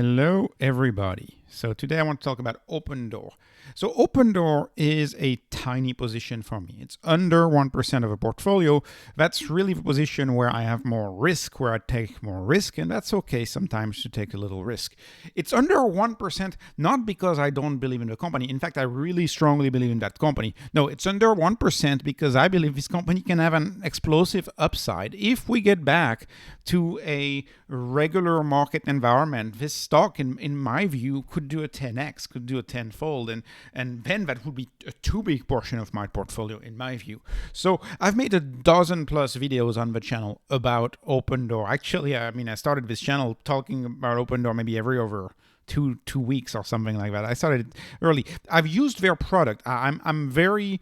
Hello, everybody. So today I want to talk about Opendoor. So Opendoor is a tiny position for me. It's under 1% of a portfolio. That's really the position where I have more risk, where I take more risk, and that's okay sometimes to take a little risk. It's under 1% not because I don't believe in the company. In fact, I really strongly believe in that company. No, it's under 1% because I believe this company can have an explosive upside. If we get back to a regular market environment, this stock, in my view, could do a 10x, could do a tenfold, and then that would be a too big portion of my portfolio, in my view. So I've made a dozen plus videos on the channel about Opendoor. Actually, I started this channel talking about Opendoor maybe every over two weeks or something like that. I started early. I've used their product. I'm very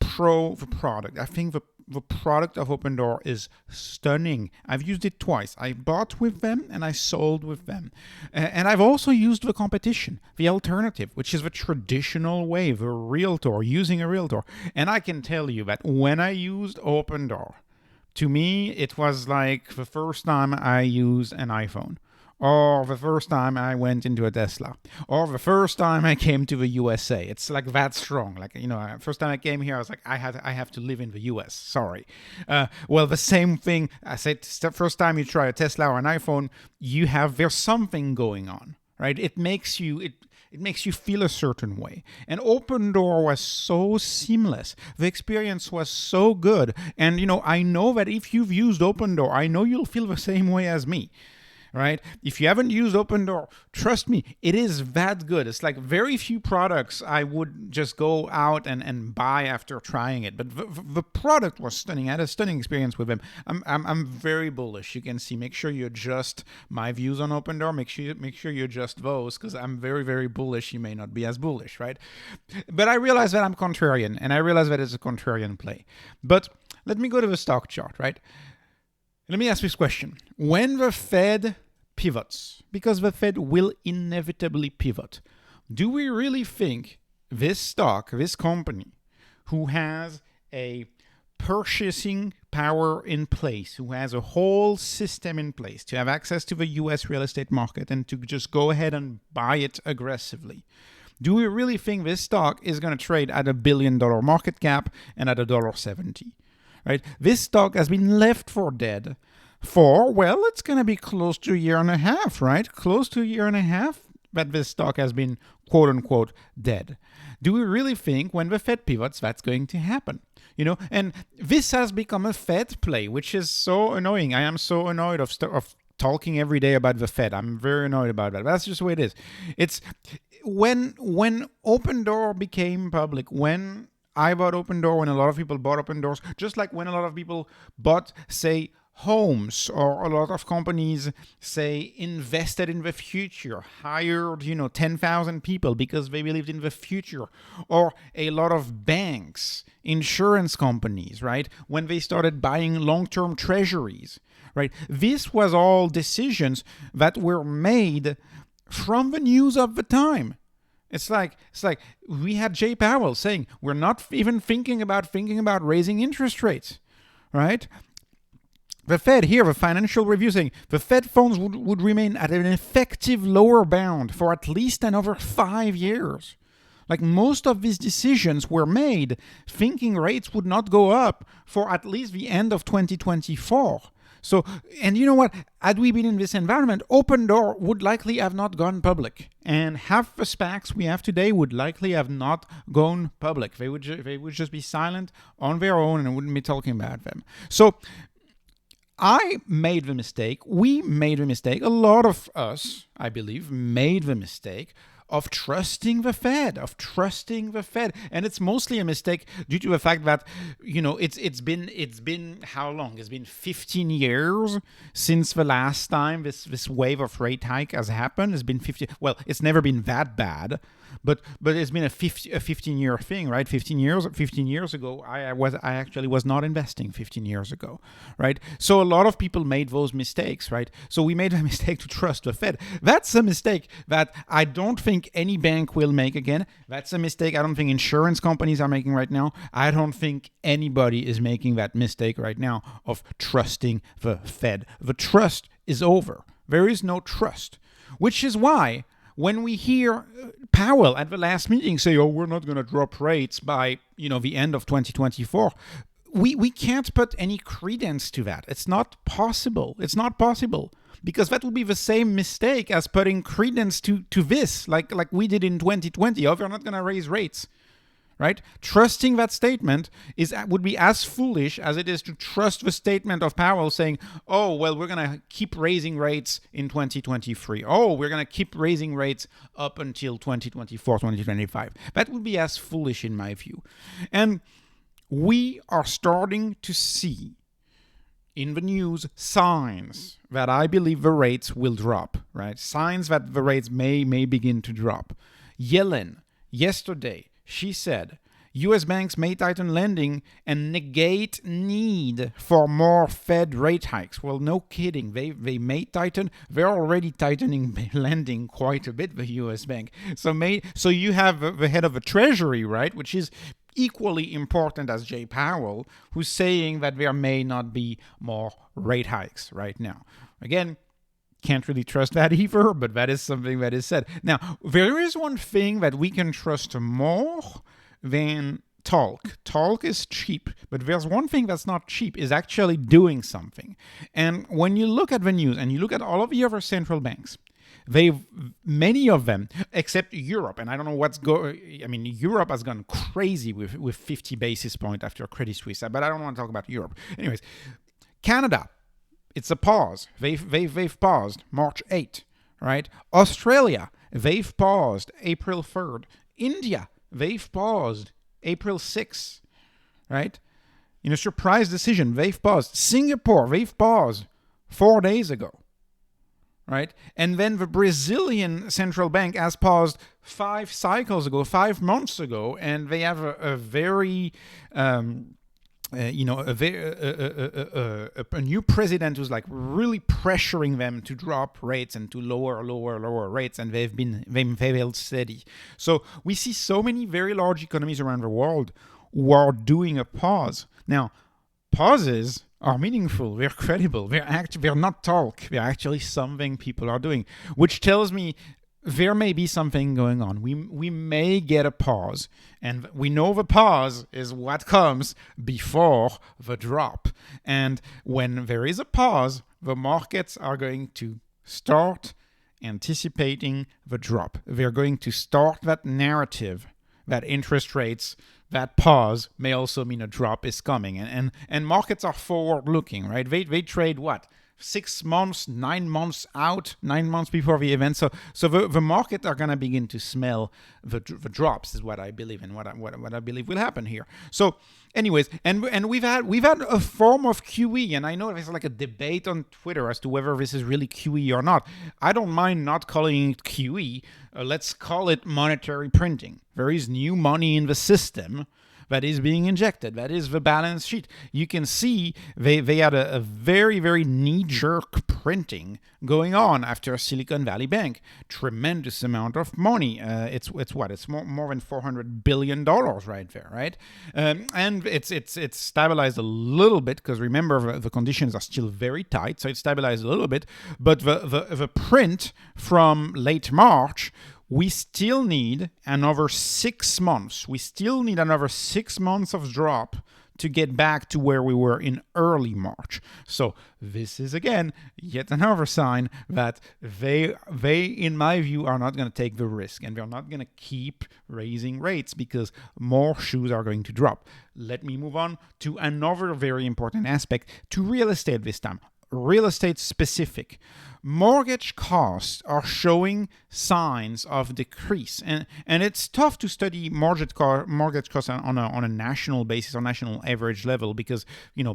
pro the product. I think the product of Opendoor is stunning. I've used it twice. I bought with them and I sold with them. And I've also used the competition, the alternative, which is the traditional way, the realtor, using a realtor. And I can tell you that when I used Opendoor, to me, it was like the first time I used an iPhone, or the first time I went into a Tesla, or the first time I came to the USA. It's like that strong. Like, first time I came here, I was like, I have to live in the US. Sorry. Well, the same thing. I said, the first time you try a Tesla or an iPhone, there's something going on, right? It makes you feel a certain way. And Opendoor was so seamless. The experience was so good. And, I know that if you've used Opendoor, I know you'll feel the same way as me. Right? If you haven't used Opendoor, trust me, it is that good. It's like very few products I would just go out and buy after trying it. But the product was stunning. I had a stunning experience with them. I'm very bullish. You can see. Make sure you adjust my views on Opendoor. Make sure you adjust those, because I'm very, very bullish. You may not be as bullish, right? But I realize that I'm contrarian, and I realize that it's a contrarian play. But let me go to the stock chart, right? Let me ask this question. When the Fed pivots, because the Fed will inevitably pivot, do we really think this stock, this company, who has a purchasing power in place, who has a whole system in place to have access to the US real estate market and to just go ahead and buy it aggressively, do we really think this stock is going to trade at $1 billion market cap and at $1.70? Right? This stock has been left for dead for, well, it's going to be close to a year and a half, right? Close to a year and a half that this stock has been, quote unquote, dead. Do we really think when the Fed pivots, that's going to happen? And this has become a Fed play, which is so annoying. I am so annoyed of talking every day about the Fed. I'm very annoyed about that. That's just the way it is. It's when Opendoor became public, when I bought Opendoor, when a lot of people bought Opendoors, just like when a lot of people bought, say, homes, or a lot of companies, say, invested in the future, hired, 10,000 people because they believed in the future, or a lot of banks, insurance companies, right? When they started buying long-term treasuries, right? This was all decisions that were made from the news of the time. It's like we had Jay Powell saying we're not even thinking about raising interest rates, right? The Fed here, the Financial Review saying the Fed funds would remain at an effective lower bound for at least another 5 years. Like, most of these decisions were made thinking rates would not go up for at least the end of 2024. So, and you know what? Had we been in this environment, Opendoor would likely have not gone public. And half the SPACs we have today would likely have not gone public. They would just be silent on their own and wouldn't be talking about them. So I made the mistake. We made the mistake. A lot of us, I believe, made the mistake of trusting the Fed, and it's mostly a mistake due to the fact that it's been how long? It's been 15 years since the last time this wave of rate hike has happened. It's been 50. Well, it's never been that bad, but it's been a 15-year thing, right? 15 years ago, I actually was not investing 15 years ago, right? So a lot of people made those mistakes, right? So we made a mistake to trust the Fed. That's a mistake that I don't think any bank will make again. That's a mistake I don't think insurance companies are making right now. I don't think anybody is making that mistake right now of trusting the Fed. The trust is over. There is no trust. which is why when we hear Powell at the last meeting say, oh, we're not going to drop rates by, the end of 2024, we can't put any credence to that. It's not possible. It's not possible. Because that would be the same mistake as putting credence to this, like we did in 2020. Oh, we're not going to raise rates, right? Trusting that statement would be as foolish as it is to trust the statement of Powell saying, oh, well, we're going to keep raising rates in 2023. Oh, we're going to keep raising rates up until 2024, 2025. That would be as foolish in my view. And we are starting to see in the news signs that I believe the rates will drop, right? Signs that the rates may begin to drop. Yellen, yesterday, she said, U.S. banks may tighten lending and negate need for more Fed rate hikes. Well, no kidding. They may tighten. They're already tightening lending quite a bit, the U.S. bank. So you have the head of the Treasury, right, which is equally important as Jay Powell, who's saying that there may not be more rate hikes right now. Again, can't really trust that either, but that is something that is said. Now, there is one thing that we can trust more than talk. Talk is cheap, but there's one thing that's not cheap, is actually doing something. And when you look at the news and you look at all of the other central banks, many of them, except Europe, and I don't know Europe has gone crazy with 50 basis points after Credit Suisse, but I don't want to talk about Europe. Anyways, Canada, it's a pause. They've paused March 8th, right? Australia, they've paused April 3rd. India, they've paused April 6th, right? In a surprise decision, they've paused. Singapore, they've paused 4 days ago. Right? And then the Brazilian central bank has paused 5 months ago, and they have a very, a new president who's like really pressuring them to drop rates and to lower rates, and they've held steady. So we see so many very large economies around the world who are doing a pause. Now, pauses are meaningful, they're credible, they're not talk, they're actually something people are doing, which tells me there may be something going on. We may get a pause, and we know the pause is what comes before the drop. And when there is a pause, the markets are going to start anticipating the drop. They're going to start that narrative that interest rates, that pause may also mean a drop is coming. And markets are forward-looking, right? They trade what? 6 months, 9 months out, 9 months before the event. So the market are going to begin to smell the drops, is what I believe, and what I believe will happen here. So anyways, and we've had a form of QE, and I know there's like a debate on Twitter as to whether this is really QE or not. I don't mind not calling it QE. Let's call it monetary printing. There is new money in the system that is being injected. That is the balance sheet. You can see they had a very, very knee-jerk printing going on after Silicon Valley Bank. Tremendous amount of money. It's more than $400 billion right there, right? And it's stabilized a little bit, because remember, the conditions are still very tight, so it's stabilized a little bit. But the print from late March, we still need another 6 months. We still need another 6 months of drop to get back to where we were in early March. So this is, again, yet another sign that they in my view, are not going to take the risk, and they're not going to keep raising rates because more shoes are going to drop. Let me move on to another very important aspect, to real estate this time. Real estate specific. Mortgage costs are showing signs of decrease, and it's tough to study mortgage costs on a national basis, or national average level, because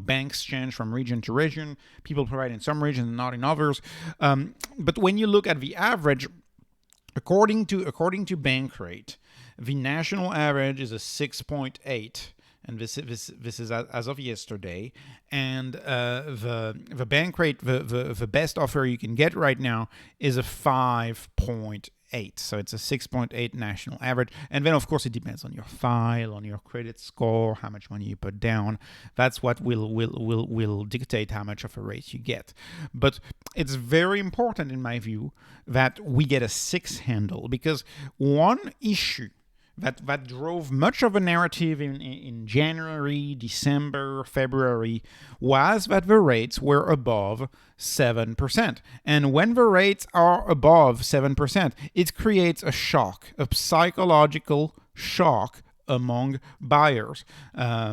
banks change from region to region. People provide in some regions and not in others. But when you look at the average, according to Bankrate, the national average is a 6.8. And this is as of yesterday, and the bank rate, the best offer you can get right now is a 5.8. 6.8. So it's a 6.8 national average. And then, of course, it depends on your file, on your credit score, how much money you put down. That's what will dictate how much of a rate you get. But it's very important, in my view, that we get a 6 handle, because one issue that drove much of a narrative in January, December, February was that the rates were above 7%. And when the rates are above 7%, it creates a shock, a psychological shock among buyers. A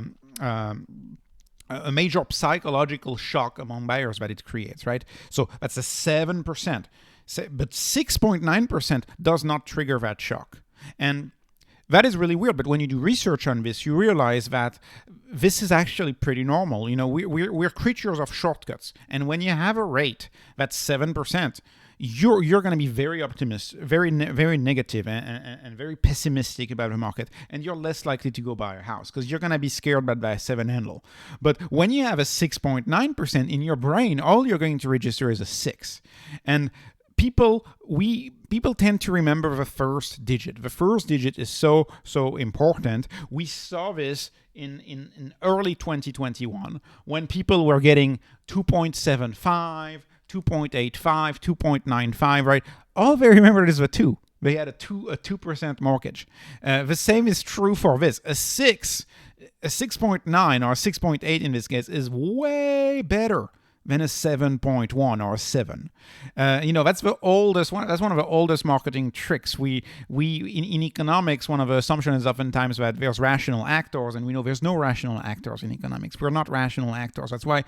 major psychological shock among buyers that it creates, right? So that's a 7%. But 6.9% does not trigger that shock. And that is really weird, but when you do research on this, you realize that this is actually pretty normal. You know, we're creatures of shortcuts, and when you have a rate that's 7%, you're going to be very optimistic, very negative, and very pessimistic about the market, and you're less likely to go buy a house because you're going to be scared about that 7 handle. But when you have a 6.9% in your brain, all you're going to register is a 6, and people tend to remember the first digit. The first digit is so important. We saw this in early 2021 when people were getting 2.75, 2.85, 2.95, right? All they remembered is the 2. They had a 2% mortgage. The same is true for this. A 6.9 or a 6.8 in this case is way better than a 7.1 or a 7. That's the oldest one. That's one of the oldest marketing tricks. We in economics, one of the assumptions is oftentimes that there's rational actors, and we know there's no rational actors in economics. We're not rational actors. That's why,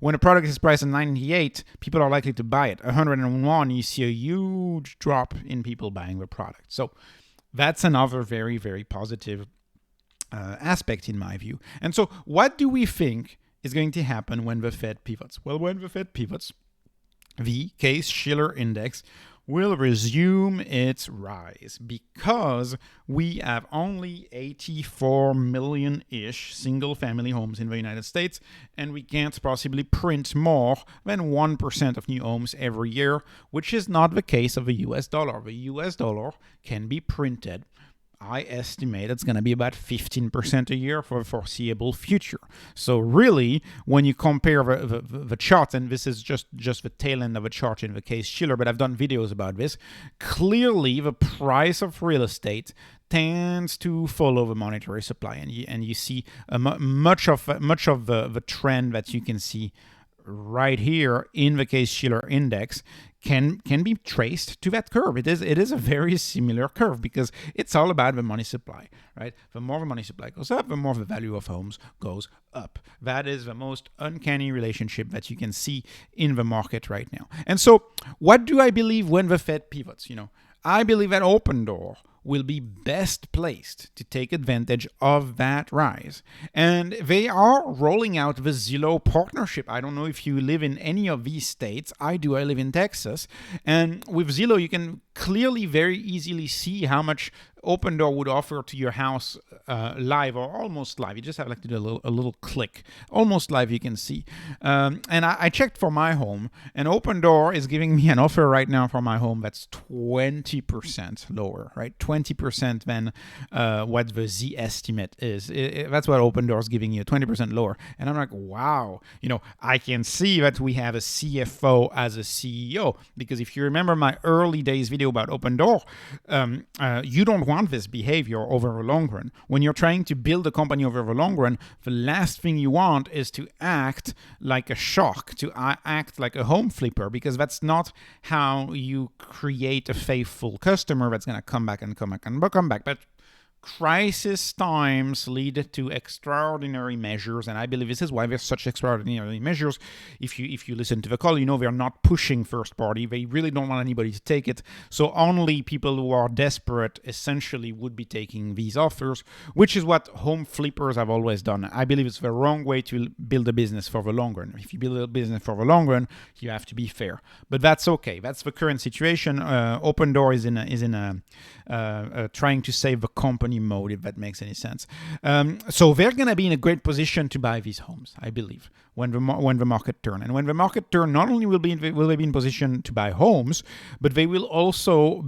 when a product is priced at 98, people are likely to buy it. 101, you see a huge drop in people buying the product. So that's another very, very positive aspect in my view. And so what do we think is going to happen when the Fed pivots? Well, when the Fed pivots, the Case-Shiller index will resume its rise because we have only 84 million-ish single-family homes in the United States, and we can't possibly print more than 1% of new homes every year, which is not the case of the US dollar. The US dollar can be printed, I estimate it's going to be about 15% a year for the foreseeable future. So really, when you compare the charts, and this is just the tail end of a chart in the Case-Shiller, but I've done videos about this, clearly the price of real estate tends to follow the monetary supply, and you see much of the trend that you can see right here in the Case-Shiller index can be traced to that curve. It is a very similar curve because it's all about the money supply, right? The more the money supply goes up, the more the value of homes goes up. That is the most uncanny relationship that you can see in the market right now. And so what do I believe when the Fed pivots? I believe that Opendoor will be best placed to take advantage of that rise. And they are rolling out the Zillow Partnership. I don't know if you live in any of these states. I do. I live in Texas. And with Zillow, you can clearly very easily see how much Opendoor would offer to your house live or almost live. You just have to do a little click. Almost live, you can see. And I checked for my home, and Opendoor is giving me an offer right now for my home that's 20% lower, right? 20% than what the Z estimate is. That's what Opendoor is giving you, 20% lower. And I'm like, wow. I can see that we have a CFO as a CEO, because if you remember my early days video about Opendoor, you don't want this behavior over the long run. When you're trying to build a company over the long run, the last thing you want is to act like a shark, to act like a home flipper, because that's not how you create a faithful customer that's going to come back. But crisis times lead to extraordinary measures, and I believe this is why there's such extraordinary measures. If you listen to the call, they're not pushing first party. They really don't want anybody to take it. So only people who are desperate essentially would be taking these offers, which is what home flippers have always done. I believe it's the wrong way to build a business for the long run. If you build a business for the long run, you have to be fair. But that's okay. That's the current situation. Opendoor is in a trying to save the company company mode, if that makes any sense. So they're going to be in a great position to buy these homes, I believe, when the market turn. And when the market turn, not only will they be in position to buy homes, but they will also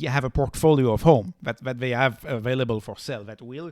have a portfolio of home that they have available for sale that will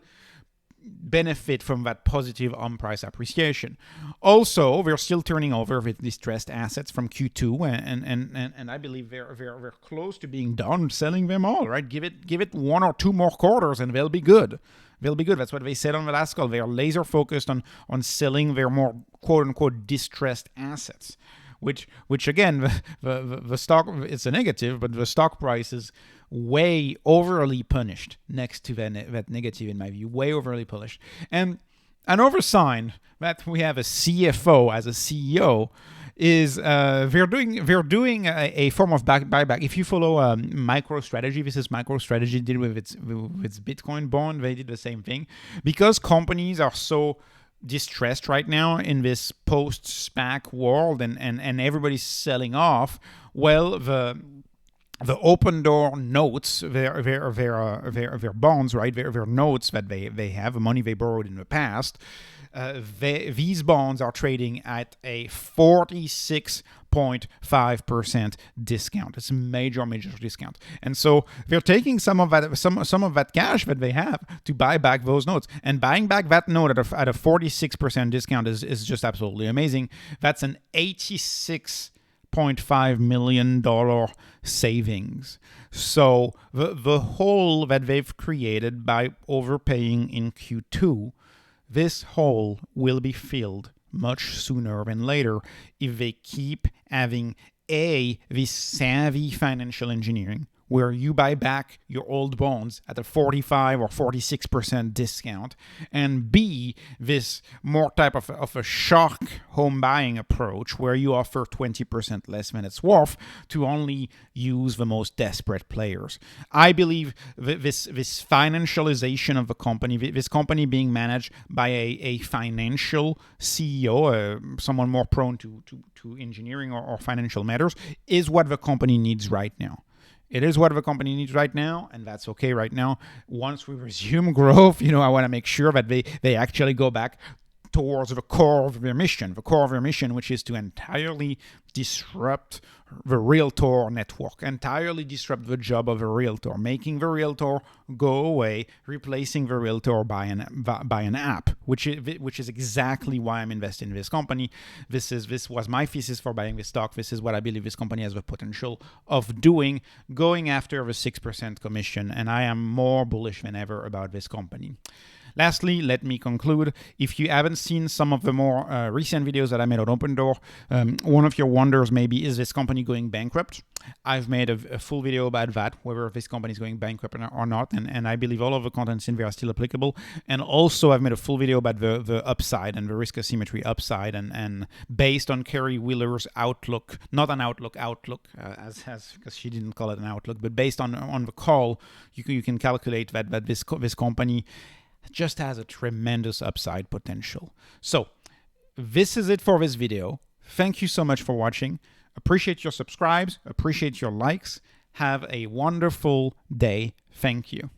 benefit from that positive home price appreciation. Also, we're still turning over with distressed assets from Q2, and I believe they're close to being done selling them all. Right? Give it 1 or 2 more quarters, and they'll be good. They'll be good. That's what they said on the last call. They are laser focused on selling their more quote unquote distressed assets. Which again, the stock, it's a negative, but the stock price is way overly punished next to that negative, in my view, way overly punished. And another sign that we have a CFO as a CEO is they're doing a form of buyback. If you follow MicroStrategy, this is MicroStrategy did with its Bitcoin bond. They did the same thing because companies are so distressed right now in this post-SPAC world, and everybody's selling off. Well, the Opendoor notes, their bonds, right? Their notes that they have, the money they borrowed in the past. These bonds are trading at a 46.5% discount. It's a major discount. And so they're taking some of that cash that they have to buy back those notes. And buying back that note at a 46% discount is just absolutely amazing. That's an $86.5 million savings. So the hole that they've created by overpaying in Q2, this hole will be filled much sooner than later if they keep having this savvy financial engineering where you buy back your old bonds at a 45 or 46% discount, and B, this more type of a shock home buying approach where you offer 20% less than it's worth to only use the most desperate players. I believe this financialization of the company, this company being managed by a financial CEO, someone more prone to engineering or financial matters, is what the company needs right now. It is what the company needs right now, and that's okay right now. Once we resume growth, I want to make sure that they actually go back towards the core of their mission, which is to entirely disrupt the realtor network, entirely disrupt the job of a realtor, making the realtor go away, replacing the realtor by an app, which is exactly why I'm investing in this company. This was my thesis for buying this stock. This is what I believe this company has the potential of doing, going after the 6% commission, and I am more bullish than ever about this company. Lastly, let me conclude. If you haven't seen some of the more recent videos that I made on Opendoor, one of your wonders maybe, is this company going bankrupt? I've made a full video about that, whether this company is going bankrupt or not, and I believe all of the contents in there are still applicable. And also, I've made a full video about the upside and the risk asymmetry upside, and based on Carrie Wheeler's outlook, not an outlook, as because she didn't call it an outlook, but based on the call, you can calculate that this company just has a tremendous upside potential. So this is it for this video. Thank you so much for watching. Appreciate your subscribes, appreciate your likes. Have a wonderful day. Thank you.